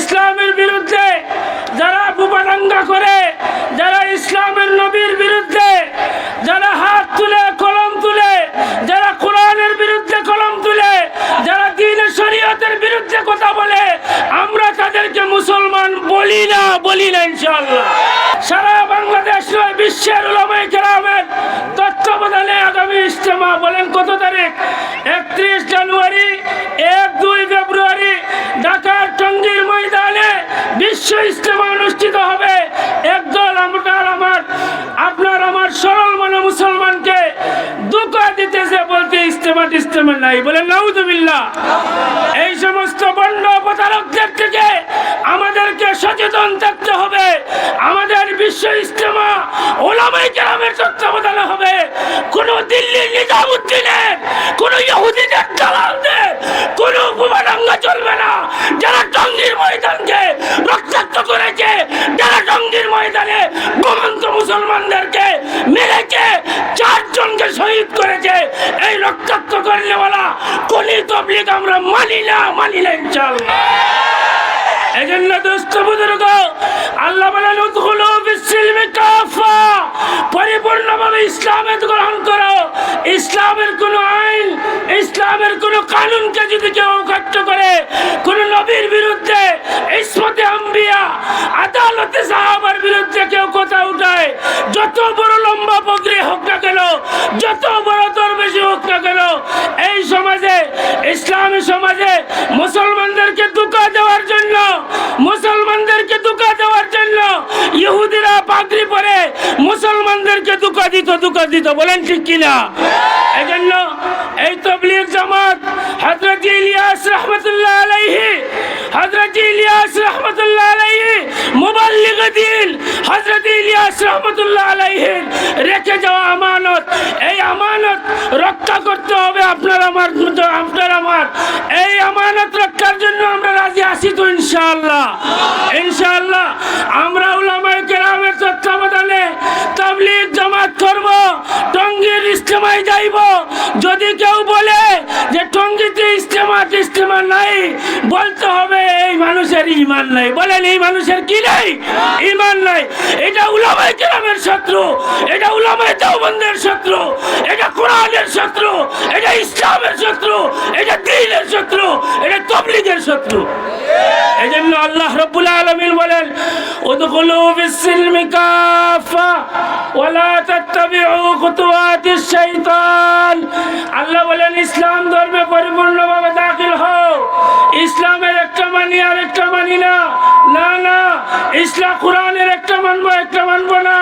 ইসলামের বিরুদ্ধে যারা প্রোপাগান্ডা করে, যারা ইসলামের নবীর বিরুদ্ধে যারা হাত তুলে কলম তুলে, যারা কোরআনের বিরুদ্ধে কলম তুলে, যারা দ্বীন শরীয়তের বিরুদ্ধে কথা বলে, আমরা তাদেরকে মুসলমান বলি না ইনশাআল্লাহ। সারা বাংলাদেশ নয়, বিশ্বের উলামায়ে কেরামের তত্ত্বাবধানে আগামী ইজতেমা, বলেন কত তারিখ? 31 জানুয়ারি, 1-2 ফেব্রুয়ারি ঢাকার টঙ্গীর ময়দানে বিশ্ব ইজতেমা অনুষ্ঠিত হবে। একদল আপনার আমার সরল মনে মুসলমানকে ধোঁকা দিতেছে, বলতে ইজতেমা নাই, বলেন নাউযুবিল্লাহ। এই সমস্ত বন্ড প্রতারকদের থেকে আমাদেরকে সচেতন থাকতে হবে। আমাদের বিশ্ব ইজতেমা উলামায়ে কেরামের তত্ত্বাবধানে হবে। কোন দিল্লির নিজামুদ্দিনের, কোন ইহুদিদের দালালদের কোন প্রোপাগান্ডা চলবে না। যারা টঙ্গীর ময়দানকে রক্তাক্ত করেছে, যারা টঙ্গীর ময়দানে ঘুমন্ত মুসলমানদেরকে মেরেছে, 4 জনকে শহীদ করেছে, এই রক্তাক্ত করলেওয়ালা কোন তাবলীগ আমরা মানি না ইনশাআল্লাহ। এজন্য দোস্ত বুজুর্গ, আল্লাহ বলেন উদখুলু ফিস-সিলমি কাফা, পরিপূর্ণভাবে ইসলামে গ্রহণ করো। ইসলামের কোন আইন, ইসলামের কোন কানুনকে যদি কেউ অকাট্য করে, কোন নবীর বিরুদ্ধে, ইসমতে আম্বিয়া, আদালতে সাহাবার বিরুদ্ধে কেউ কথা উঠায়, যত বড় লম্বা পগড়ি হোক না কেন, যত বড় দরবেশি হোক না কেন, এই সমাজে, ইসলামী সমাজে মুসলমানদেরকে ধোঁকা দেওয়ার জন্য, মুসলমানদেরকে ধোঁকা দেওয়ার জন্য ইহুদিরা পাগড়ি পরে মুসলমানদেরকে ধোঁকা দিত, বলেন ঠিক কিনা? এজন্য এই তাবলীগ জামাত হযরত ইলিয়াস রাহমাতুল্লাহ আলাইহি, মুবাল্লিগ দ্বীন হযরত ইলিয়াস রাহমাতুল্লাহ আলাইহি রেখে যাওয়া আমানত, এই আমানত রক্ষা করতে হবে। আপনার আমার এই আমানত রক্ষার জন্য আমরা রাজি আছি তো ইনশাআল্লাহ। আমরা উলামায়ে কেরামের তত্ত্বাবধানে তাবলীগ জামাত করব, টঙ্গীর ইজতেমায় যাইব। যদি কেউ বলে যে টঙ্গীতে ইজতেমা নাই, বলতে হবে এই মানুষের ঈমান নাই। বলেন এই মানুষের কি নাই? ঈমান নাই। এটা উলামায়ে কেরামের শত্রু, এটা উলামায়ে দেওবন্দের শত্রু, এটা কোরআনের শত্রু, এটা ইসলামের শত্রু, এটা দ্বীনের শত্রু, এটা তাবলীগের শত্রু। এজন্য আল্লাহ রাব্বুল আলামিন বলেন উদখুলু ফিস-সিলমি কাফা ওয়া লা তাত্তাবিউ খুতুওয়াতিশ শাইতান। আল্লাহ বলেন ইসলাম ধর্মে পরিপূর্ণভাবে দাখিল হও। ইসলামের একটা মানি আর একটা মানি না, ইসলাম কোরআনের একটা মানবো একটা মানবো না,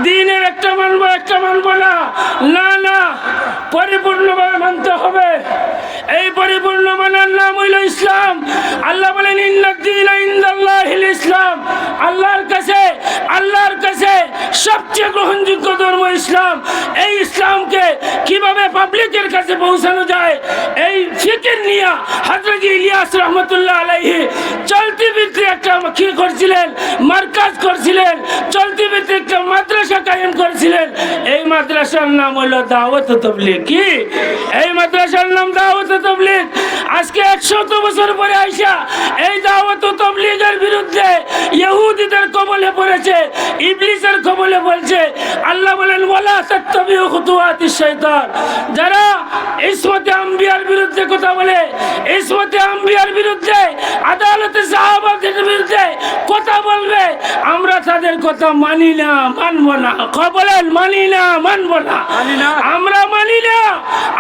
দ্বীনের একটা মানবো একটা মানবো না, পরিপূর্ণভাবে মানতে হবে। এই পরিপূর্ণ মানার নাম হইল ইসলাম। আল্লাহ বলেন ইন্নাদ-দীনা ইনদাল্লাহিল ইসলাম। আল্লাহর কাছে সবচেয়ে গ্রহণযোগ্য ধর্ম ইসলাম। এই ইসলামকে কিভাবে পাবলিকের কাছে পৌঁছানো যায়, এই ফিকির নিয়ে হযরত ইলিয়াস রাহমাতুল্লাহ আলাইহি চলতি ভিত্তিক একটা কি করছিলেন, মার্কাজ করছিলেন, চলতি ভিত্তিক একটা মাদ্রাসা কায়েম করছিলেন। এই মাদ্রাসার নাম হলো দাওয়াত তাবলীগ। কি এই মাদ্রাসার নাম দাওয়াত তাবলীগ? আজকে 100 বছর পরে আইসা এই দাওয়াত তাবলীগের বিরুদ্ধে ইহুদিদের কবলে পড়েছে, ইবলিসের কবলে বলছে। আল্লাহ বলেন ওয়ালা তাত্তাবিউ খুতুওয়াতিশ শাইতান। যারা ইসমতে আম্বিয়ার বিরুদ্ধে কথা বলে, ইসমতে আম্বিয়ার বিরুদ্ধে, আদালতে সাহাবাদের বিরুদ্ধে কথা বলবে, আমরা তাদের কথা মানি না, মানবো না। বলেন মানি না, মানবো না, আমরা মানি না।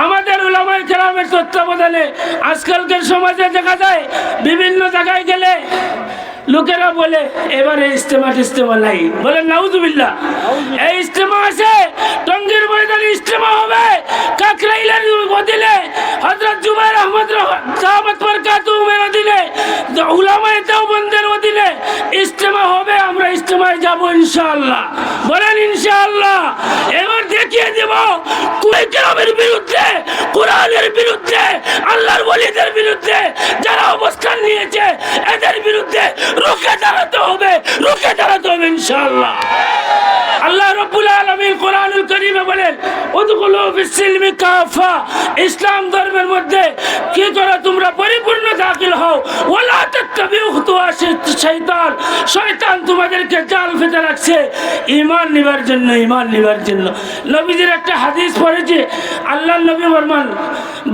আমাদের উলামায়ে কেরামের তত্ত্বাবধানে আজকালকার সমাজে দেখা যায়, বিভিন্ন জায়গায় গেলে লোকেরা বলে এবারে ইজতেমা নাই। বলেন নাউযুবিল্লাহ। এই ইজতেমা আছে, টঙ্গীর ময়দানে ইজতেমা হবে, কাকরাইলের অধীনে হযরত জুবাইর আহমদ দামাত বরকাতুহুর অধীনে, উলামায়ে দেওবন্দের অধীনে ইজতেমা হবে। আমরা ইজতেমায় যাব ইনশাআল্লাহ। বলেন ইনশাআল্লাহ। এবার দেখিয়ে দেব কুরাইশ কেরামের বিরুদ্ধে, কোরআনের বিরুদ্ধে, আল্লাহর ওলিদের বিরুদ্ধে যারা অবস্থান নিয়েছে, এদের বিরুদ্ধে রুখে দাঁড়াতে হবে ইনশাআল্লাহ। আল্লাহ রাব্বুল আলামিন কোরআনুল কারীমে বলেন উদখুলু ফিস-সিলমি কাফা। ইসলাম ধর্মের মধ্যে কি করে তোমরা পরিপূর্ণ দাখিল হও। ওয়ালা তাত্তাবিউ শয়তান তোমাদেরকে জাল ফেতে রাখছে ঈমান নিবার জন্য, ঈমান নিবার জন্য। নবীজির একটা হাদিস পড়েছি, আল্লাহর নবী ফরমান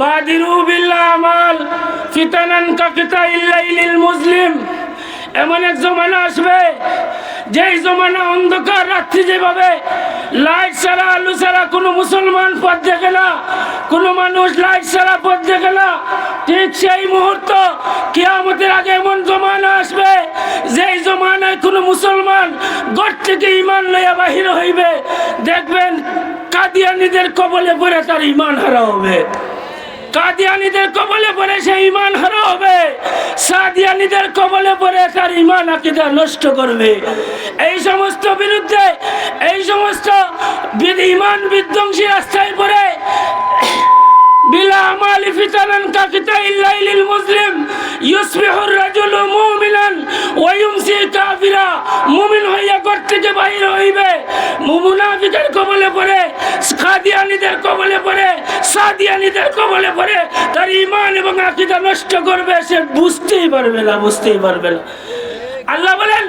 বাদিরু বিল আমাল ফিতানান কাকিতাইল লাইলিল মুসলিম। এমন এক জমানা আসবে যেই জমানা অন্ধকার রাত্রি, যেভাবে লাইট ছাড়া আলু ছাড়া কোনো মুসলমান পথ দেখে না, কোনো মানুষ লাইট ছাড়া পথ দেখে না, ঠিক সেই মুহূর্ত কিয়ামতের আগে এমন জমানা আসবে যেই জমানায় কোনো মুসলমান ঘর থেকে ঈমান লইয়া বাহির হইবে, দেখবেন কাদিয়ানীদের কবলে পড়ে তার ঈমান হারা হবে, কাদিয়ানীদের কবলে পড়ে সে ঈমান হারা হবে, সাদিয়ানীদের কবলে পড়ে তার ঈমান আকীদা নষ্ট করবে। এই সমস্ত বিরুদ্ধে, এই সমস্ত ঈমান বিধ্বংসী রাস্তায় পড়ে বিলা আমালি ফিতানান কাকিতাইল লাইলিল মুসলিম ইউসবিহুর রাজুলু মুমিনান ওয়া ইউমসি কাফিরা। মুমিন হইয়া ঘর থেকে বাইর হইবে, মুনাফিকের কবলে পড়ে, কাদিয়ানীদের কবলে পড়ে, সাদিয়ানীদের কবলে পড়ে তার ঈমান এবং আকীদা নষ্ট করবে, সে বুঝতেই পারবে না, বুঝতেই পারবে না। আল্লাহ বলেন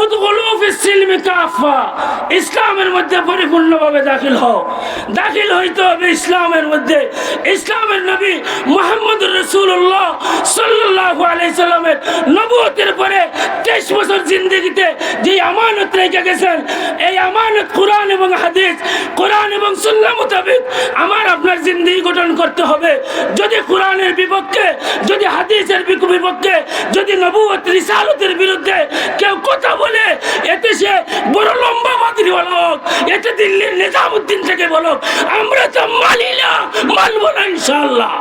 উদখুলু ফিস সিলমি কাফা, ইসলামের মধ্যে পরিপূর্ণভাবে দাখিল হও। দাখিল হইতে হবে ইসলামের মধ্যে। ইসলামের নবী মুহাম্মদুর রাসূলুল্লাহ সাল্লাল্লাহু আলাইহি সাল্লামের নবুয়তের পরে 23 বছর জিন্দেগিতে যে আমানত রেখে গেছেন, এই আমানত কোরআন এবং হাদিস, কোরআন এবং সুন্নাহ মোতাবেক আমার আপনার জিন্দেগি গঠন করতে হবে। যদি কোরআনের বিপক্ষে, যদি হাদিসের বিপক্ষে, যদি নবুয়ত রিসালতের বিরুদ্ধে কেউ কথা বলে, এতে সে বড় লম্বা বাদরি হোক, এতে দিল্লির নিজামুদ্দিন থেকে বলো, আমরা তো মানি না, মানবো না ইনশাআল্লাহ।